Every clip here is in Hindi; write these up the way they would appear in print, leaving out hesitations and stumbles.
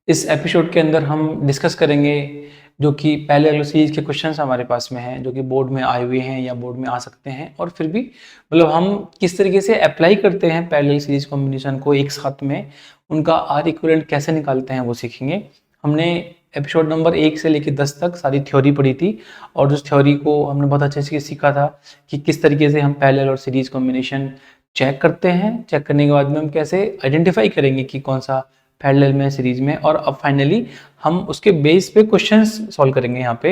इस एपिसोड के अंदर हम डिस्कस करेंगे जो कि पहले वाली सीरीज के क्वेश्चंस हमारे पास में हैं, जो कि बोर्ड में आए हुए हैं या बोर्ड में आ सकते हैं, और फिर भी मतलब हम किस तरीके से अप्लाई करते हैं पैरेलल सीरीज कॉम्बिनेशन को एक साथ में, उनका आर इक्विवेलेंट कैसे निकालते हैं वो सीखेंगे। हमने एपिसोड नंबर 1 से लेकर 10 तक सारी थ्योरी पढ़ी थी, और उस थ्योरी को हमने बहुत अच्छे से सीखा था कि किस तरीके से हम पैरेलल और सीरीज कॉम्बिनेशन चेक करते हैं। चेक करने के बाद में हम कैसे आइडेंटिफाई करेंगे कि कौन सा पैरेलल में, सीरीज में, और अब फाइनली हम उसके बेस पे क्वेश्चंस सॉल्व करेंगे। यहाँ पे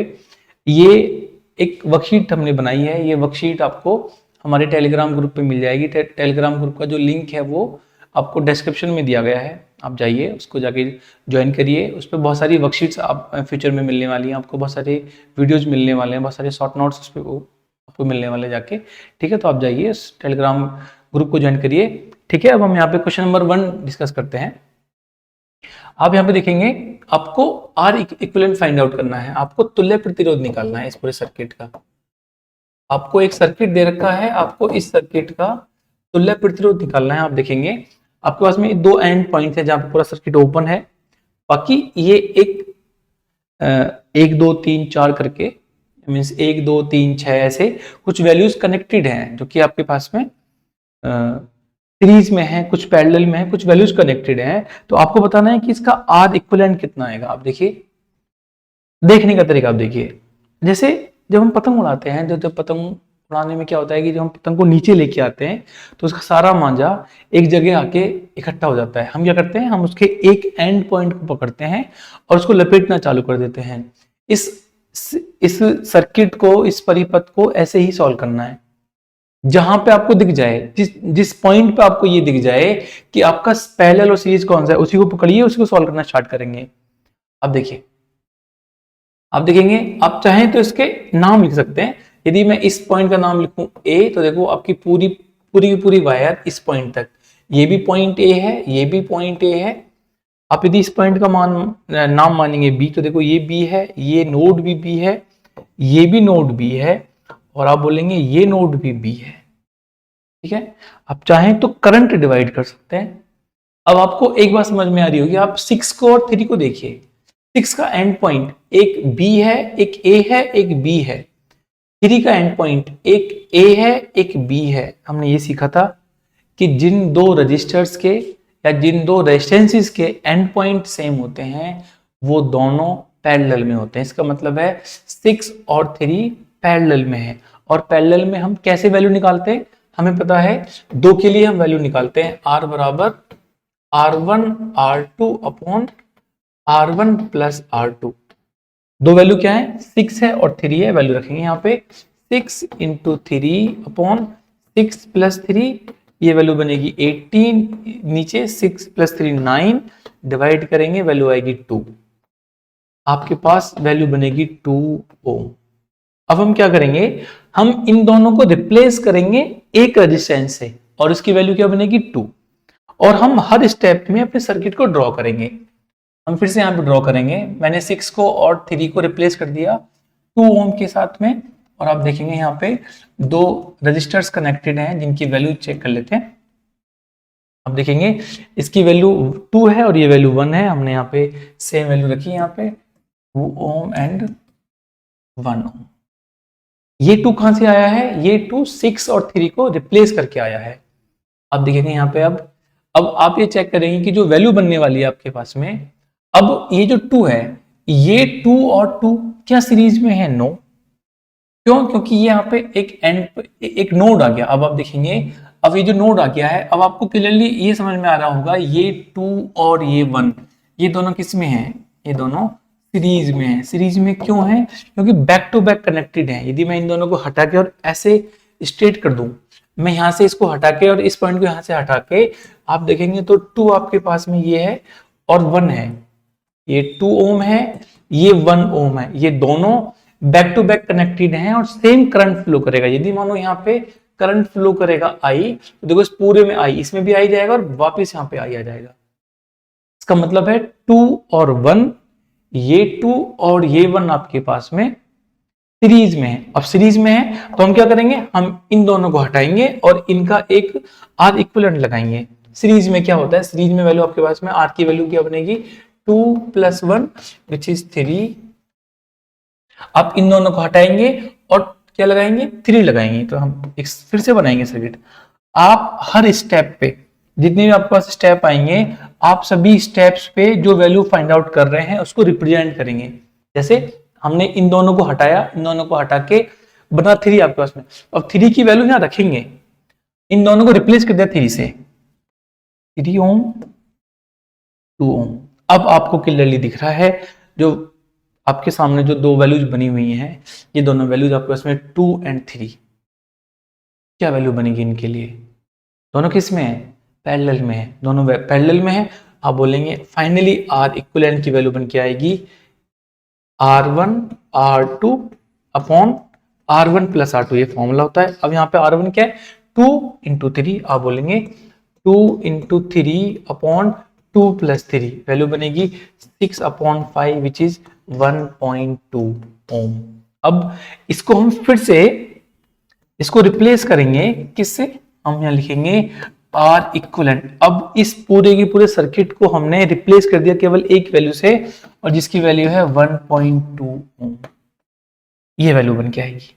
ये एक वर्कशीट हमने बनाई है, ये वर्कशीट आपको हमारे टेलीग्राम ग्रुप पे मिल जाएगी। टेलीग्राम ग्रुप का जो लिंक है वो आपको डिस्क्रिप्शन में दिया गया है, आप जाइए उसको जाके ज्वाइन करिए। उस पर बहुत सारी वर्कशीट्स आप फ्यूचर में मिलने वाली हैं, आपको बहुत सारे वीडियोज मिलने वाले हैं, बहुत सारे शॉर्ट नोट्स उस पर आपको मिलने वाले जाके। ठीक है, तो आप जाइए उस टेलीग्राम ग्रुप को ज्वाइन करिए। ठीक है, अब हम यहाँ पे क्वेश्चन नंबर 1 डिस्कस करते हैं। आप यहाँ पे देखेंगे आपको आर इक्विवेलेंट फाइंड आउट करना है, आपको तुल्य प्रतिरोध निकालना है इस पूरे सर्किट का। आपको एक सर्किट दे रखा है, आपको इस सर्किट का तुल्य प्रतिरोध निकालना है। आप देखेंगे आपके पास में 2 एंड पॉइंट है जहां पे पूरा सर्किट ओपन है, बाकी ये एक 1 2 3 4 करके मीन्स 1 2 3 6 ऐसे कुछ वैल्यूज कनेक्टेड हैं, जो कि आपके पास में सीरीज में है, कुछ पैरेलल में है, कुछ वैल्यूज कनेक्टेड हैं। तो आपको बताना है कि इसका आर इक्विवेलेंट कितना आएगा। आप देखिए, देखने का तरीका आप देखिए, जैसे जब हम पतंग उड़ाते हैं, जब पतंग उड़ाने में क्या होता है कि जब हम पतंग को नीचे लेके आते हैं तो उसका सारा मांझा एक जगह आके इकट्ठा हो जाता है। हम क्या करते हैं, हम उसके एक एंड पॉइंट को पकड़ते हैं और उसको लपेटना चालू कर देते हैं। इस सर्किट को, इस परिपथ को ऐसे ही सॉल्व करना है। जहां पे आपको दिख जाए, जिस पॉइंट पे आपको ये दिख जाए कि आपका पैरेलल और सीरीज कौन सा है, उसी को पकड़िए, उसी को सॉल्व करना स्टार्ट करेंगे। अब देखिए, आप देखेंगे, आप चाहें तो इसके नाम लिख सकते हैं। यदि मैं इस पॉइंट का नाम लिखूं ए, तो देखो आपकी पूरी पूरी की पूरी वायर इस पॉइंट तक, ये भी पॉइंट ए है, ये भी पॉइंट ए है। आप यदि इस पॉइंट का नाम मानेंगे बी, तो देखो ये बी है, ये नोड भी बी है, ये भी नोड बी है, और आप बोलेंगे ये नोड भी बी है। ठीक है, आप चाहें तो करंट डिवाइड कर सकते हैं। अब आपको एक बात समझ में आ रही होगी, आप 6 को और 3 को देखिए। 6 का एंड पॉइंट एक बी है, एक ए है, एक बी है। 3 का एंड पॉइंट एक ए है, एक बी है। हमने ये सीखा था कि जिन दो रजिस्टर्स के या जिन दो रेजिस्टेंसेस के एंड पॉइंट सेम होते हैं वो दोनों पैरेलल में होते हैं। इसका मतलब है 6 और 3 पैरेलल में है। और पैरेलल में हम कैसे वैल्यू निकालते हैं, हमें पता है, 2 के लिए हम वैल्यू निकालते हैं R बराबर R1 R2 upon R1 plus R2। दो वैल्यू क्या है, 6 है और 3 है। वैल्यू रखेंगे यहाँ पे 6 इंटू 3 अपॉन 6 प्लस 3, ये वैल्यू बनेगी 18, नीचे 6 प्लस 3 9, डिवाइड करेंगे वैल्यू आएगी 2। आपके पास वैल्यू बनेगी 2 ओम। अब हम क्या करेंगे, हम इन दोनों को रिप्लेस करेंगे एक रेजिस्टेंस से, और इसकी वैल्यू क्या बनेगी 2। और हम हर स्टेप में अपने सर्किट को ड्रॉ करेंगे। हम फिर से यहाँ पे ड्रॉ करेंगे। मैंने 6 को और 3 को रिप्लेस कर दिया 2 ओम के साथ में, और आप देखेंगे यहाँ पे 2 रजिस्टर्स कनेक्टेड हैं जिनकी वैल्यू चेक कर लेते हैं। अब देखेंगे इसकी वैल्यू 2 है और ये वैल्यू 1 है। हमने यहाँ पे सेम वैल्यू रखी है, यहाँ पे 2 ओम एंड 1 ओम। ये 2 कहां से आया है, ये 2 6 और 3 को रिप्लेस करके आया है। अब देखेंगे यहाँ पे, अब आप ये चेक करेंगे कि जो वैल्यू बनने वाली है आपके पास में, अब ये जो 2 है, ये 2 और 2 क्या सीरीज में है, नो। क्यों, क्योंकि ये यहाँ पे एक नोड आ गया। अब आप देखेंगे, अब ये जो नोड आ गया है, अब आपको क्लियरली ये समझ में आ रहा होगा, ये 2 और ये 1, ये दोनों किस में है, ये दोनों सीरीज में है। सीरीज में क्यों है, क्योंकि बैक टू बैक कनेक्टेड है। यदि मैं इन दोनों को हटा के और ऐसे स्ट्रेट कर दूं, मैं यहां से इसको हटा के और इस पॉइंट को यहां से हटा के, आप देखेंगे तो 2 आपके पास में ये है और 1 है, ये 2 ओम है, ये 1 ओम है। ये दोनों बैक टू बैक कनेक्टेड हैं और सेम करंट फ्लो करेगा। यदि मानो यहाँ पे करंट फ्लो करेगा आई, तो देखो इस पूरे में आई, इसमें भी आई जाएगा और वापस यहाँ पे आई आ जाएगा। इसका मतलब है 2 और 1, ये 2 और ये 1 आपके पास में सीरीज में है। अब सीरीज में है तो हम क्या करेंगे, हम इन दोनों को हटाएंगे और इनका एक आर इक्विवेलेंट लगाएंगे। सीरीज में क्या होता है, सीरीज में वैल्यू आपके पास में आर की वैल्यू क्या बनेगी, 2 + 1 विच इज 3। आप इन दोनों को हटाएंगे और क्या लगाएंगे, 3 लगाएंगे, तो हम एक फिर से बनाएंगे सर्किट। आप हर स्टेप पे, जितने भी आपके पास स्टेप आएंगे, आप सभी स्टेप्स पे जो वैल्यू फाइंड आउट कर रहे हैं उसको रिप्रेजेंट करेंगे। जैसे हमने इन दोनों को हटाया, इन दोनों को हटा के बना 3 आपके पास में, अब 3 की वैल्यू यहां रखेंगे, इन दोनों को रिप्लेस कर दिया 3 से, 3 ओम 2 ओम। अब आपको क्लियरली दिख रहा है जो आपके सामने जो दो वैल्यूज बनी हुई हैं, ये दोनों वैल्यूज आपके पास में 2 और 3, क्या वैल्यू बनेगी इनके लिए, दोनों किस में है, पैरेलल में है, दोनों पैरेलल में है। आप बोलेंगे फाइनली आर इक्विवेलेंट की वैल्यू बन के आएगी R1 R2 upon R1 + R2, ये फॉर्मूला होता है। अब यहाँ पे R1 क्या है, 2 × 3, आप बोलेंगे 2 × 3 अपॉन 2 + 3, वैल्यू बनेगी 6/5 विच इज 1.2 ओम। अब इसको हम फिर से इसको रिप्लेस करेंगे किससे, हम यहाँ लिखेंगे R इक्विवेलेंट। अब इस पूरे के पूरे सर्किट को हमने रिप्लेस कर दिया केवल एक वैल्यू से, और जिसकी वैल्यू है 1.2 ओम, ये वैल्यू बन के आएगी,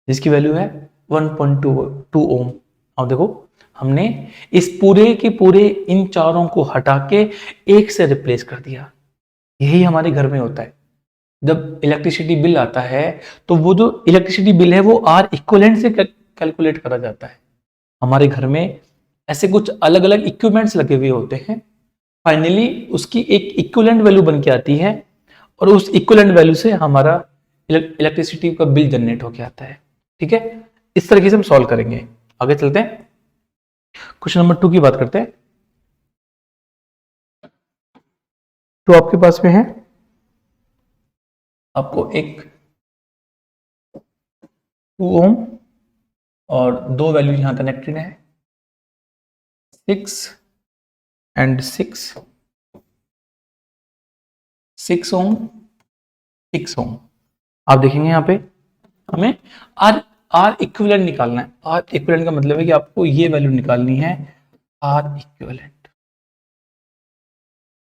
जिसकी वैल्यू है 1.2 ओम। अब देखो हमने इस पूरे के पूरे इन चारों को हटा के एक से रिप्लेस कर दिया। यही हमारे घर में होता है, जब इलेक्ट्रिसिटी बिल आता है तो वो जो इलेक्ट्रिसिटी बिल है वो R इक्विवेलेंट से कैलकुलेट करा जाता है। हमारे घर में ऐसे कुछ अलग अलग इक्विपमेंट्स लगे हुए होते हैं, फाइनली उसकी एक इक्विवेलेंट वैल्यू बन के आती है, और उस इक्विवेलेंट वैल्यू से हमारा इलेक्ट्रिसिटी का बिल जनरेट होके आता है। ठीक है, इस तरीके से हम सॉल्व करेंगे। आगे चलते हैं, क्वेश्चन नंबर 2 की बात करते हैं। तो आपके पास में है, आपको एक 2 ओम और दो वैल्यू यहां कनेक्टेड है, 6 और 6, 6 ओम 6 ओम। आप देखेंगे यहां पे हमें आर इक्विवेलेंट निकालना है। आर इक्विवेलेंट का मतलब है कि आपको ये वैल्यू निकालनी है, आर इक्विवेलेंट,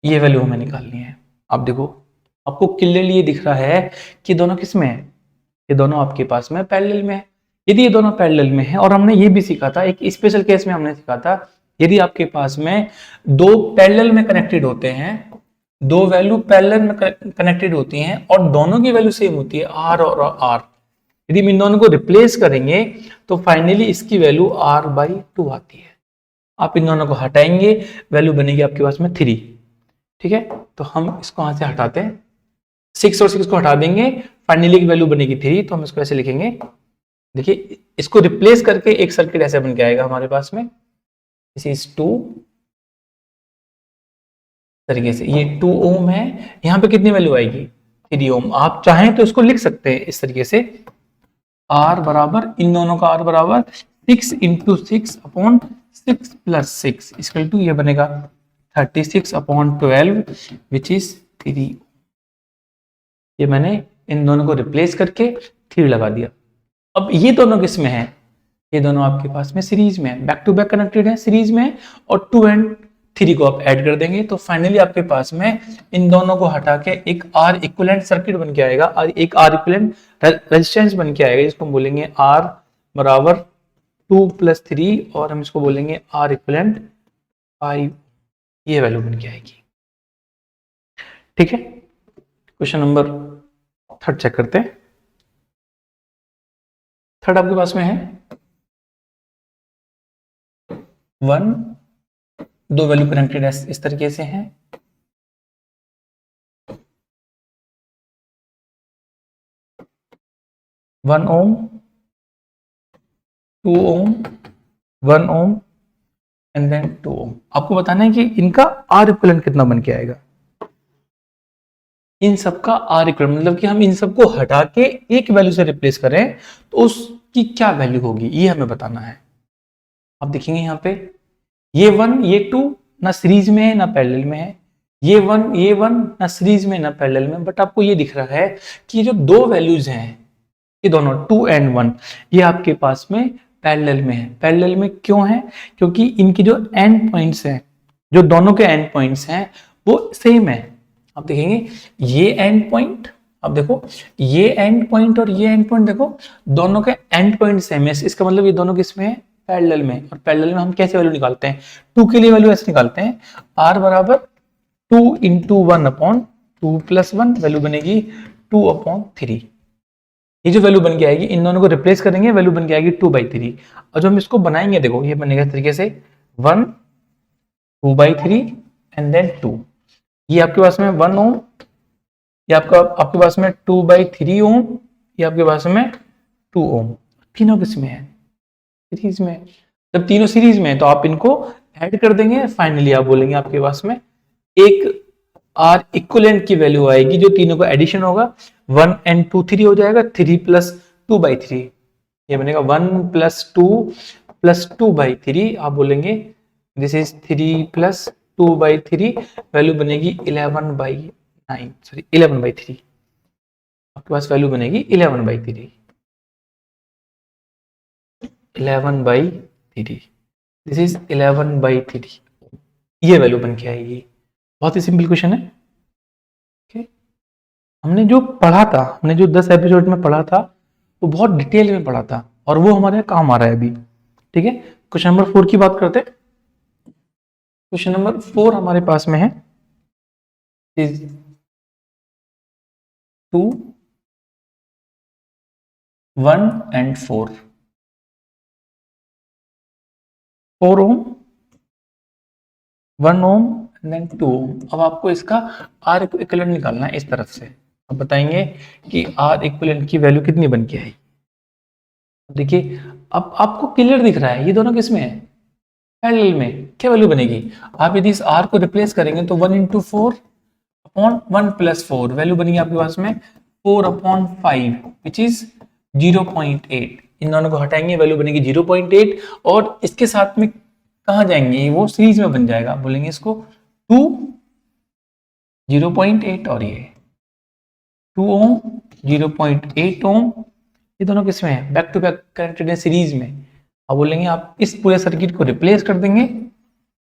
ये वैल्यू हमें निकालनी है। आप देखो आपको क्लियरली ये दिख रहा है कि दोनों किस में है, ये दोनों आपके पास में पैरेलल में है। यदि ये दोनों पैरेलल में है, और हमने ये भी सीखा था, एक स्पेशल केस में हमने सीखा था, यदि आपके पास में दो पैरेलल में कनेक्टेड होते हैं, दो वैल्यू पैरेलल में कनेक्टेड होती हैं और दोनों की वैल्यू सेम होती है आर और आर, यदि हम इन दोनों को रिप्लेस करेंगे तो फाइनली इसकी वैल्यू R/2 आती है। आप इन दोनों को हटाएंगे, वैल्यू बनेगी आपके पास में 3। ठीक है, तो हम इसको यहां से हटाते हैं, 6 और 6 को हटा देंगे, फाइनली की वैल्यू बनेगी 3। तो हम इसको ऐसे लिखेंगे, देखिए इसको रिप्लेस करके एक सर्किट ऐसे बन के आएगा हमारे पास में, दिस इज 2 तरीके से, ये 2 ओम है, यहां पे कितनी वैल्यू आएगी 3 ओम। आप चाहें तो इसको लिख सकते हैं इस तरीके से, R बराबर, इन दोनों का R बराबर 6 × 6 अपॉन 6 + 6 इक्वल टू, ये बनेगा 36/12 विच इज 3। ये मैंने इन दोनों को रिप्लेस करके 3 लगा दिया। अब ये दोनों किस में है, ये दोनों आपके पास में सीरीज में है, बैक टू बैक कनेक्टेड है, सीरीज में है, और 2 और 3 को आप ऐड कर देंगे तो फाइनली आपके पास में इन दोनों को हटा के एक R इक्विवेलेंट सर्किट बन के आएगा, और एक R इक्विवेलेंट रेजिस्टेंस बन के आएगा, जिसको हम बोलेंगे R बराबर 2 + 3, और हम इसको बोलेंगे R इक्विवेलेंट 5, ये वैल्यू बन के आएगी। ठीक है, क्वेश्चन नंबर 3 चेक करते हैं। 3 आपके पास में है 1, दो वैल्यू कनेक्टेड इस तरीके से हैं, 1 ओम 2 ओम 1 ओम एंड देन 2 ओम। आपको बताना है कि इनका R इक्विवेलेंट कितना बन के आएगा, इन सबका R इक्विवेलेंट मतलब कि हम इन सबको हटा के एक वैल्यू से रिप्लेस करें तो उसकी क्या वैल्यू होगी, ये हमें बताना है। आप देखेंगे यहाँ पे ये 1 ये 2 ना सीरीज में है ना पैरेलल में है, ये 1 ना सीरीज में ना पैरेलल में, बट आपको ये दिख रहा है कि जो दो वैल्यूज हैं ये दोनों 2 और 1 ये आपके पास में पैरेलल में है। पैरेलल में क्यों है, क्योंकि इनकी जो एंड पॉइंट्स हैं, जो दोनों के एंड पॉइंट्स हैं वो सेम है। आप देखेंगे ये एंड पॉइंट, अब देखो ये एंड पॉइंट और ये एंड पॉइंट देखो दोनों के एंड पॉइंट सेम है, इसका मतलब ये दोनों किस में है, पैरेलल में। और पैरेलल में हम कैसे वैल्यू निकालते हैं, 2 के लिए वैल्यू ऐसे निकालते हैं, r बराबर 2 इंटू 1/2 प्लस 1 वैल्यू बनेगी 2/3। ये जो वैल्यू बन के आएगी इन दोनों को रिप्लेस करेंगे, वैल्यू बन के आएगी 2/3। और जो हम इसको बनाएंगे देखो ये बनेगा इस तरीके से 1 2/3 एंड देन 2। ये आपके पास में 1 ओम, ये आपके पास में 2/3 ओम, ये आपके पास में 2 ओम। तीनों किसमें है, सीरीज में। जब तीनों सीरीज में है तो आप इनको ऐड कर देंगे, फाइनली आप बोलेंगे आपके पास में एक आर इक्विवेलेंट की वैल्यू आएगी जो तीनों का एडिशन होगा, 1 and 2 3 हो जाएगा, 3 + 2/3 ये बनेगा 1 + 2 + 2/3। आप बोलेंगे दिस इज 3 + 2/3 वैल्यू बनेगी 11/9, सॉरी 11/3। आपके पास वैल्यू बनेगी 11/3, 11/3, दिस इज 11/3। ये वैल्यू बन के आएगी। बहुत ही सिंपल क्वेश्चन है। हमने जो पढ़ा था, हमने जो 10 एपिसोड में पढ़ा था वो बहुत डिटेल में पढ़ा था और वो हमारे काम आ रहा है अभी। ठीक है, क्वेश्चन नंबर 4 की बात करते हैं। क्वेश्चन नंबर 4 हमारे पास में है, is 2 1 and 4 4 ohm 1 ohm and then 2 ohm. अब आपको इसका आर इक्विवेलेंट निकालना है इस तरफ से। अब बताएंगे कि आर इक्विवेलेंट की वैल्यू कितनी बन के आई। देखिए अब आपको क्लियर दिख रहा है ये दोनों किसमें है, पैरेलल में। क्या वैल्यू बनेगी, आप यदि इस r को रिप्लेस करेंगे तो 1 × 4/1 + 4 वैल्यू बनेगी आपके पास में 4/5 विच इज 0.8। इन दोनों को हटाएंगे वैल्यू बनेगी 0.8 और इसके साथ में कहाँ जाएंगे, वो सीरीज में बन जाएगा। बोलेंगे इसको 2 0.8 और ये 2 ओम 0.8 ओम, ये दोनों किसमें है, बैक टू बैक कनेक्टेड है सीरीज में। अब बोलेंगे आप इस पूरे सर्किट को रिप्लेस कर देंगे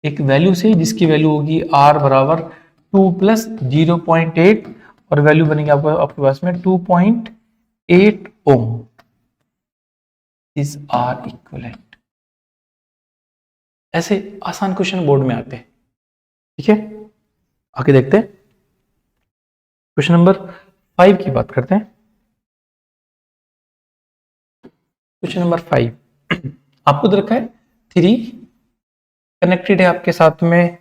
एक वैल्यू से जिसकी वैल्यू होगी r बराबर 2 + 0.8 और वैल्यू बनेगी आपके पास में 2.8 ओम इज आर इक्विवेलेंट। ऐसे आसान क्वेश्चन बोर्ड में आते हैं। ठीक है, आगे देखते हैं क्वेश्चन नंबर 5 की बात करते हैं। क्वेश्चन नंबर 5 आपको दे रखा है 3 कनेक्टेड है आपके साथ में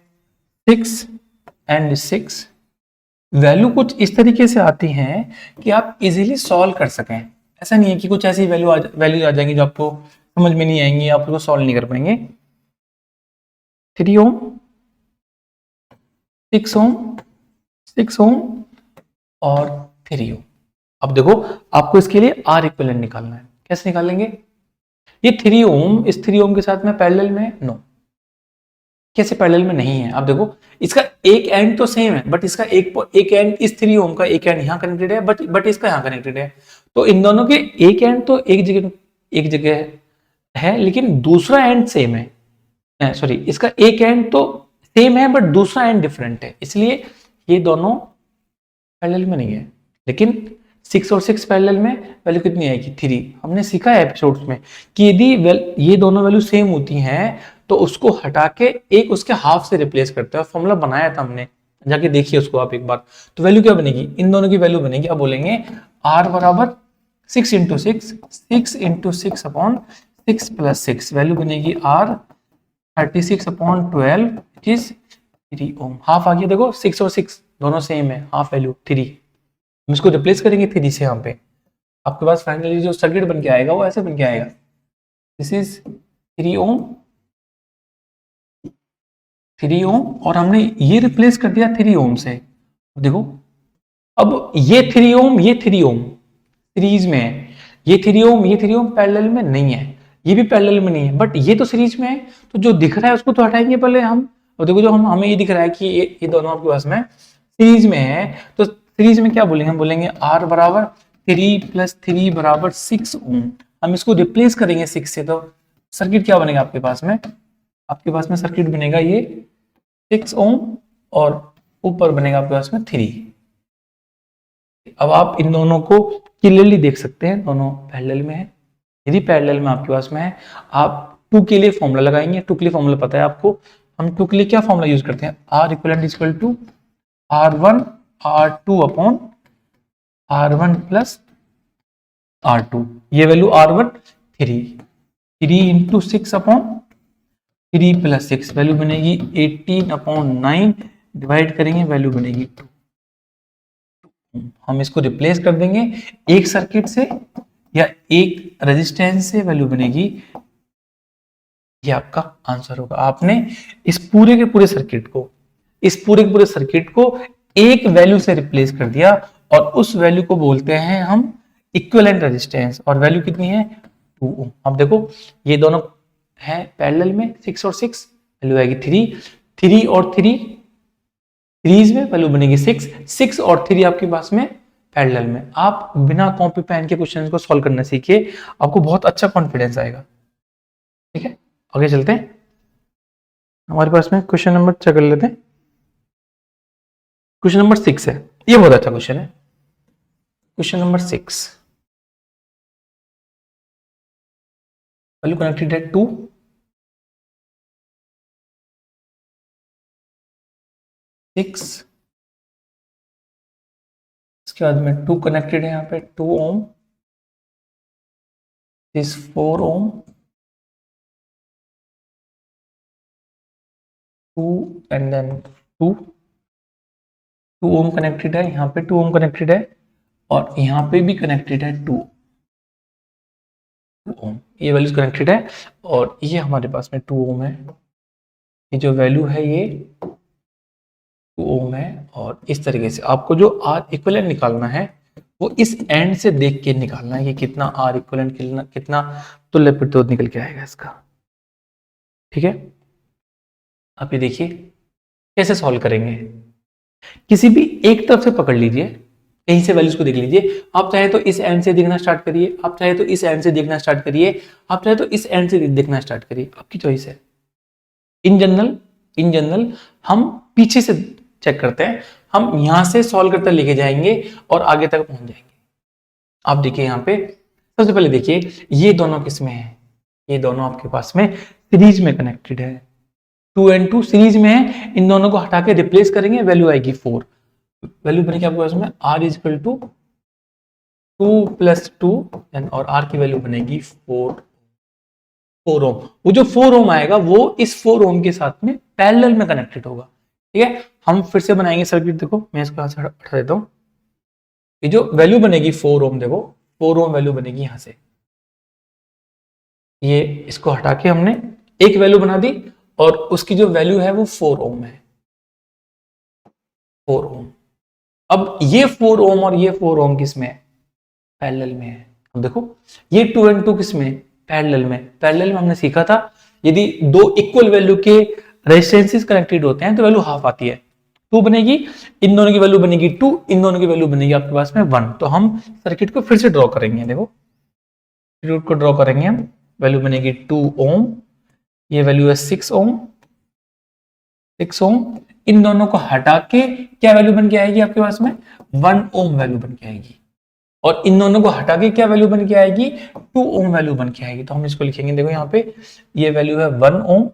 6 and 6। वैल्यू कुछ इस तरीके से आती हैं कि आप इजीली सॉल्व कर सकें। ऐसा नहीं है कि कुछ ऐसी वैल्यू आ जाएंगी जो आपको समझ में नहीं आएंगी, आप उसको सॉल्व नहीं कर पाएंगे। 3 ओम 6 ओम 6 ओम और 3 ओम। अब देखो आपको इसके लिए आर इक्विवेलेंट निकालना है। कैसे निकालेंगे, ये 3 ओम इस 3 ओम के साथ में पैरेलल में है, नो कैसे पैरेलल में नहीं है। आप देखो इसका एक एंड तो सेम है बट इसका एक एंड इस 3 ओम का एक एंड यहाँ कनेक्टेड है बट इसका यहाँ कनेक्टेड है। तो इन दोनों के एक एंड तो एक जगह है लेकिन दूसरा एंड सेम है, सॉरी इसका एक एंड तो सेम है बट दूसरा एंड डिफरेंट है, इसलिए ये दोनों पैरेलल में नहीं है। लेकिन 6 और 6 पैरेलल में वैल्यू कितनी आएगी 3। हमने सीखा है एपिसोड्स में कि यदि ये दोनों वैल्यू सेम होती हैं तो उसको हटा के एक उसके हाफ से रिप्लेस करते हैं। फॉर्मूला बनाया था हमने, जाके देखिए उसको आप एक बार। तो वैल्यू क्या बनेगी, इन दोनों की वैल्यू बनेगी, आप बोलेंगे r बराबर 6 × 6 6 × 6/6 + 6 वैल्यू बनेगी r 36/12 which is 3 ohm. Half आ गया, देखो 6 और 6 दोनों सेम है, हाफ वैल्यू 3। हम इसको रिप्लेस करेंगे 3 से यहाँ पे, आपके पास फाइनली जो सर्किट बन के आएगा वो ऐसे बन के आएगा, दिस इज 3 ओम 3 ओम और हमने ये रिप्लेस कर दिया 3 ओम से। देखो अब ये 3 ओम ये 3 ओम सीरीज में है, ये 3 ओम पैरेलल में नहीं है, ये भी पैरेलल में नहीं है बट ये तो सीरीज में है। तो जो दिख रहा है उसको तो हटाएंगे पहले हम। और देखो जो हमें ये दिख रहा है कि ये दोनों आपके पास में सीरीज में है, तो सीरीज में क्या बोलेंगे, हम बोलेंगे r बराबर 3 + 3 बराबर 6 ओम। हम इसको रिप्लेस करेंगे 6 से, तो सर्किट क्या बनेगा आपके पास में, सर्किट बनेगा ये 6 ओम और ऊपर बनेगा आपके पास में 3। अब आप इन दोनों को क्लियरली देख सकते हैं, दोनों पैरेलल में है। यदि पैरेलल में आपके पास में है, आप 2 के लिए फॉर्मूला लगाएंगे। 2 के लिए फॉर्मूला पता है आपको, हम 2 के लिए क्या फॉर्मूला यूज करते हैं, R equivalent equal to R1 R2 upon R1 plus R2। ये value R1 3 into 6 upon 3 plus 6 value बनेगी 18 अपॉन 9, डिवाइड करेंगे वैल्यू बनेगी 2। हम इसको रिप्लेस कर देंगे एक सर्किट से या एक रेजिस्टेंस से, वैल्यू बनेगी, ये आपका आंसर होगा। आपने इस पूरे के पूरे सर्किट को एक वैल्यू से रिप्लेस कर दिया और उस वैल्यू को बोलते हैं हम इक्विवेलेंट रेजिस्टेंस, और वैल्यू कितनी है 2 ओम। अब देखो ये दोनों है पैरेलल में, 6 और 6, वैल्यू आएगी 3 और 3 सीरीज में, वैल्यू बनेगी 6 और 3 आपके पास में पैरेलल में। आप बिना कॉपी पेन के क्वेश्चन को सॉल्व करना सीखिए, आपको बहुत अच्छा कॉन्फिडेंस आएगा। ठीक है, आगे चलते हैं। हमारे पास में क्वेश्चन नंबर चेक कर लेते हैं। क्वेश्चन नंबर 6 है, ये बहुत अच्छा क्वेश्चन है। क्वेश्चन नंबर 6, वैल्यू कनेक्टेड है 2, इसके बाद में 2 कनेक्टेड है यहाँ पे 2 ohm, this 4 ohm, 2 and then 2 ohm connected है, यहाँ पे 2 ओम कनेक्टेड है और यहाँ पे भी कनेक्टेड है 2 ओम। ये वैल्यूज कनेक्टेड है और ये हमारे पास में 2 ओम है। ये जो वैल्यू है ये 2 ओम है और इस तरीके से आपको जो R इक्विवेलेंट निकालना है वो इस एंड से देख के निकालना है कि कितना R इक्विवेलेंट, कितना तुल्य प्रतिरोध निकल के आएगा इसका। ठीक है, आप ये देखिए कैसे सॉल्व करेंगे। किसी भी एक तरफ से पकड़ लीजिए, कहीं से वैल्यूज को देख लीजिए। आप चाहे तो इस एंड से देखना स्टार्ट करिए, आप चाहे तो इस एंड से देखना स्टार्ट करिए, आप चाहे तो इस एंड से देखना स्टार्ट करिए, आपकी चॉइस है। इन जनरल हम पीछे से चेक करते हैं, हम यहां से सॉल्व करते लेके जाएंगे और आगे तक पहुंच जाएंगे। आप देखिए यहाँ पे सबसे पहले देखिए ये दोनों किस में है, ये दोनों आपके पास में सीरीज में कनेक्टेड है, 2 and 2 सीरीज में है। इन दोनों को हटा के रिप्लेस करेंगे, वैल्यू आएगी 4, वैल्यू बनेगी आपके पास में R इक्वल टू 2 प्लस 2 और R की वैल्यू बनेगी 4 ओम। वो जो 4 ओम आएगा वो इस 4 ओम के साथ में पैरेलल में कनेक्टेड होगा। ठीक है, हम फिर से बनाएंगे सर्किट। देखो मैं इसको यहां से हटा देता हूं। ये जो वैल्यू बनेगी 4 ओम, देखो 4 ओम वैल्यू बनेगी यहां से, ये इसको हटा के हमने एक वैल्यू बना दी और उसकी जो वैल्यू है वो 4 ओम है, 4 ओम। अब ये 4 ओम और ये 4 ओम किस में है, पैरेलल में है। अब देखो ये 2 and 2 किस में, पैरेलल में हमने सीखा था यदि दो इक्वल वैल्यू के रेजिस्टेंसेस कनेक्टेड होते हैं तो वैल्यू हाफ आती है, 2 बनेगी, इन दोनों की वैल्यू बनेगी 2, इन दोनों की वैल्यू बनेगी आपके पास में 1। तो हम सर्किट को फिर से ड्रॉ करेंगे, देखो सर्किट को ड्रॉ करेंगे हम, वैल्यू बनेगी 2 ओम, ये वैल्यू है 6 ओम, इन दोनों को हटा के क्या वैल्यू बन के आएगी आपके पास में 1 ओम वैल्यू बन के आएगी, और इन दोनों को हटा के क्या वैल्यू बन के आएगी 2 ओम वैल्यू बन के आएगी। तो हम इसको लिखेंगे, देखो यहाँ पे ये वैल्यू है 1 ओम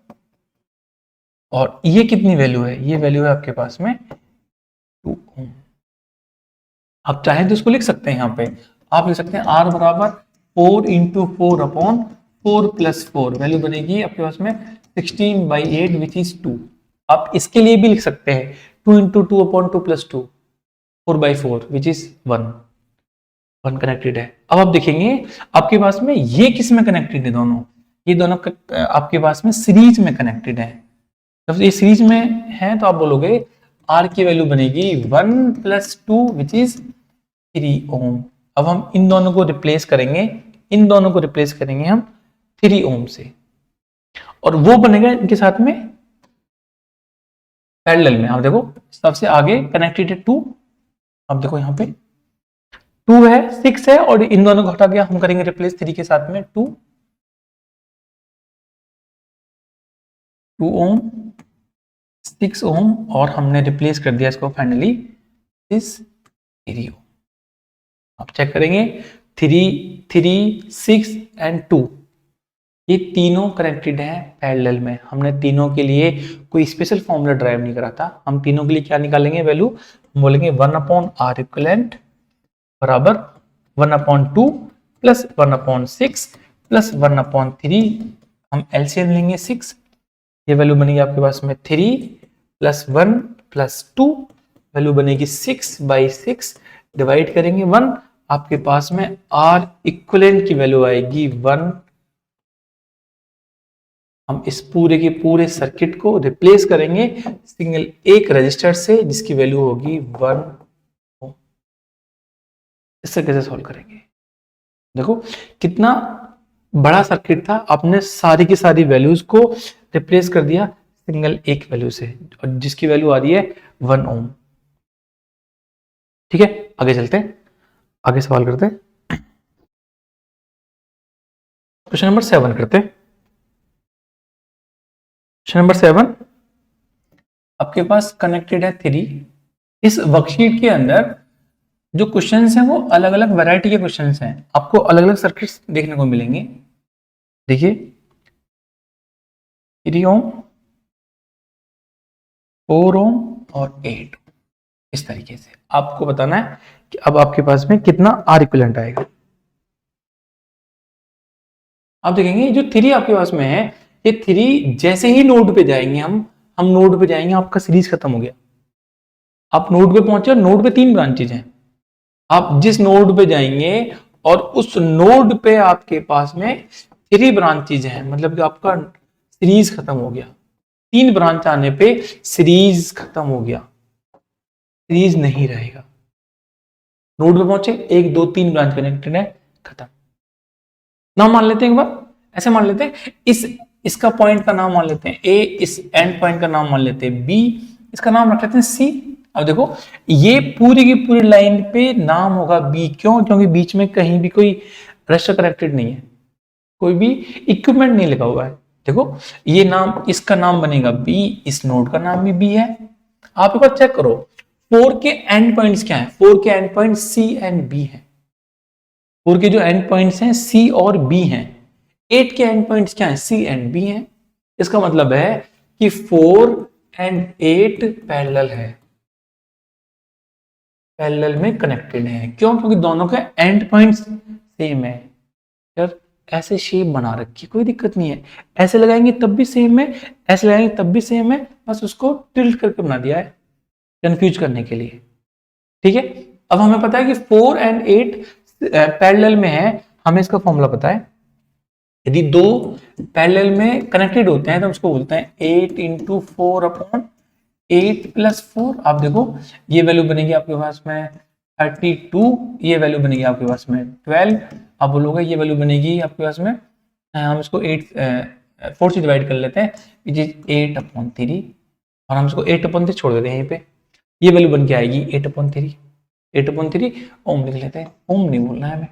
और ये कितनी वैल्यू है, ये वैल्यू है आपके पास में 2 ओम। आप चाहें तो इसको लिख सकते हैं, यहाँ पे आप लिख सकते हैं R बराबर 4 इंटू 4 अपॉन 4 प्लस 4, वैल्यू बनेगी आपके पास में 16/8 विच इज 2। आप इसके लिए भी लिख सकते हैं 2 into 2 upon 2 plus 2, 4/4 which is 1 connected है। अब आप देखेंगे आपके पास में ये किस में कनेक्टेड है, दोनों ये दोनों आपके पास में सीरीज में कनेक्टेड है। जब ये सीरीज में है तो आप बोलोगे R की वैल्यू बनेगी 1 प्लस 2 विच इज 3 ओम। अब हम इन दोनों को रिप्लेस करेंगे, हम 3 ओम से, और वो बनेगा इनके साथ में पैरेलल में। आप देखो सबसे आगे कनेक्टेड है 2, अब देखो यहाँ पे 2 है, 6 है और इन दोनों को हटा के हम करेंगे रिप्लेस 3 के साथ में 2 ओम, 6 ओम और हमने रिप्लेस कर दिया इसको फाइनली इस 3 ओम। आप चेक करेंगे 3, 6 एंड 2 ये तीनों कनेक्टेड हैं पैरेलल में। हमने तीनों के लिए कोई स्पेशल फॉर्मूला ड्राइव नहीं करा था। हम तीनों के लिए क्या निकालेंगे वैल्यू, हम बोलेंगे 1/R इक्विवेलेंट बराबर 1/2 प्लस 1/6 प्लस 1/3। हम एलसीएम लेंगे 6, ये वैल्यू बनेगी आपके पास में 3 प्लस 1 प्लस 2, वैल्यू बनेगी 6/6, डिवाइड करेंगे 1, आपके पास में R इक्विवेलेंट की वैल्यू आएगी 1। हम इस पूरे के पूरे सर्किट को रिप्लेस करेंगे सिंगल एक रजिस्टर से जिसकी वैल्यू होगी 1 ओम। इससे कैसे सॉल्व करेंगे, देखो कितना बड़ा सर्किट था, आपने सारी की सारी वैल्यूज को रिप्लेस कर दिया सिंगल एक वैल्यू से और जिसकी वैल्यू आ रही है 1 ओम। ठीक है, आगे चलते हैं, आगे सवाल करते हैं। क्वेश्चन नंबर 7 करते हैं। क्वेश्चन नंबर 7 आपके पास कनेक्टेड है 3। इस वर्कशीट के अंदर जो क्वेश्चंस हैं वो अलग अलग वैरायटी के क्वेश्चंस हैं, आपको अलग अलग सर्किट्स देखने को मिलेंगे। देखिए 3 ओम, 4 ओम और 8, इस तरीके से आपको बताना है कि अब आपके पास में कितना आर इक्विवेलेंट आएगा। आप देखेंगे जो 3 आपके पास में है, ये 3 जैसे ही नोड पे जाएंगे हम नोड पे जाएंगे, आपका सीरीज खत्म हो गया। आप नोड पे पहुंचे और नोड पे 3 ब्रांचेज हैं, आप जिस नोड पे जाएंगे और उस नोड पे आपके पास में 3 ब्रांचेज हैं, मतलब कि आपका सीरीज खत्म हो गया। 3 ब्रांच आने पे सीरीज खत्म हो गया, सीरीज नहीं रहेगा। नोड पे पहुंचे 1 2 3 ब्रांच कनेक्टेड है, खत्म। नाम मान लेते हैं एक बार, ऐसे मान लेते हैं, इसका पॉइंट का नाम मान लेते हैं ए, इस एंड पॉइंट का नाम मान लेते हैं बी, इसका नाम रख लेते हैं सी। अब देखो ये पूरी की पूरी लाइन पे नाम होगा बी, क्यों? क्योंकि बीच में कहीं भी कोई रजिस्टर कनेक्टेड नहीं है, कोई भी इक्विपमेंट नहीं लगा हुआ है। देखो ये नाम, इसका नाम बनेगा बी, इस नोड का नाम भी बी है। आप एक बार चेक करो 4 के एंड पॉइंट्स क्या है, 4 के and point C and B है। 4 के जो एंड पॉइंट्स हैं सी और बी हैं। 8 के एंड पॉइंट्स क्या है, सी एंड बी हैं। इसका मतलब है कि 4 एंड 8 पैरेलल है, पैरेलल में कनेक्टेड है। क्यों? क्योंकि दोनों के एंड पॉइंट्स सेम है। यार ऐसे शेप बना रखी, कोई दिक्कत नहीं है, ऐसे लगाएंगे तब भी सेम है, ऐसे लगाएंगे तब भी सेम है, बस उसको टिल्ट करके बना दिया है कंफ्यूज करने के लिए। ठीक है, अब हमें पता है कि 4 एंड 8 पैरेलल में है, हमें इसका फॉर्मूला पता है। यदि दो पैरेलल में कनेक्टेड होते हैं तो उसको बोलते हैं 8 इंटू 4/8 प्लस 4। आप देखो ये वैल्यू बनेगी आपके पास में 32, ये वैल्यू बनेगी आपके पास में 12। आप बोलोगे ये वैल्यू बनेगी आपके पास में, हम इसको 4 से डिवाइड कर लेते हैं, विच इज 8/3 और हम इसको 8/3 छोड़ देते हैं यहीं पे, ये वैल्यू बन के आएगी 8/3। 8/3 ओम लिख लेते हैं, ओम नहीं बोलना है हमें,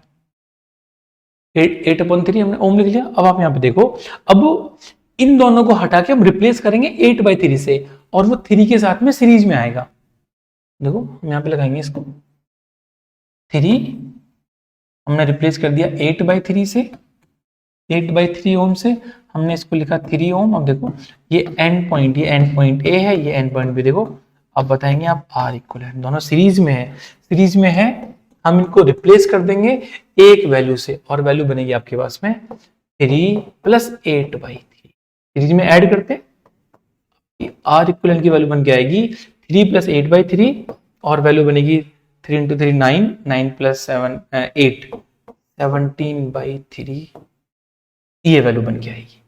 8/3 हमने ओम लिख लिया। अब आप यहाँ पे देखो, अब इन दोनों को हटा के हम रिप्लेस करेंगे 8/3 से और वो 3 के साथ में सीरीज में आएगा। देखो हम यहाँ पे लगाएंगे इसको 3, हमने रिप्लेस कर दिया 8/3 से, 8/3 ओम से हमने इसको लिखा 3 ओम। अब देखो ये एंड पॉइंट ए है, ये एंड पॉइंट बी, देखो अब बताएंगे आप आर इक्वल है, दोनों सीरीज में है, सीरीज में है, हम इनको रिप्लेस कर देंगे एक वैल्यू से और वैल्यू बनेगी आपके पास में 3 प्लस 8/3। सीरीज में ऐड करते आर इक्वल की वैल्यू बन के आएगी 3 प्लस 8/3 और वैल्यू बनेगी 3 इंटू 3 9, 9 प्लस 7 8, 17/3, ये वैल्यू बन के आएगी।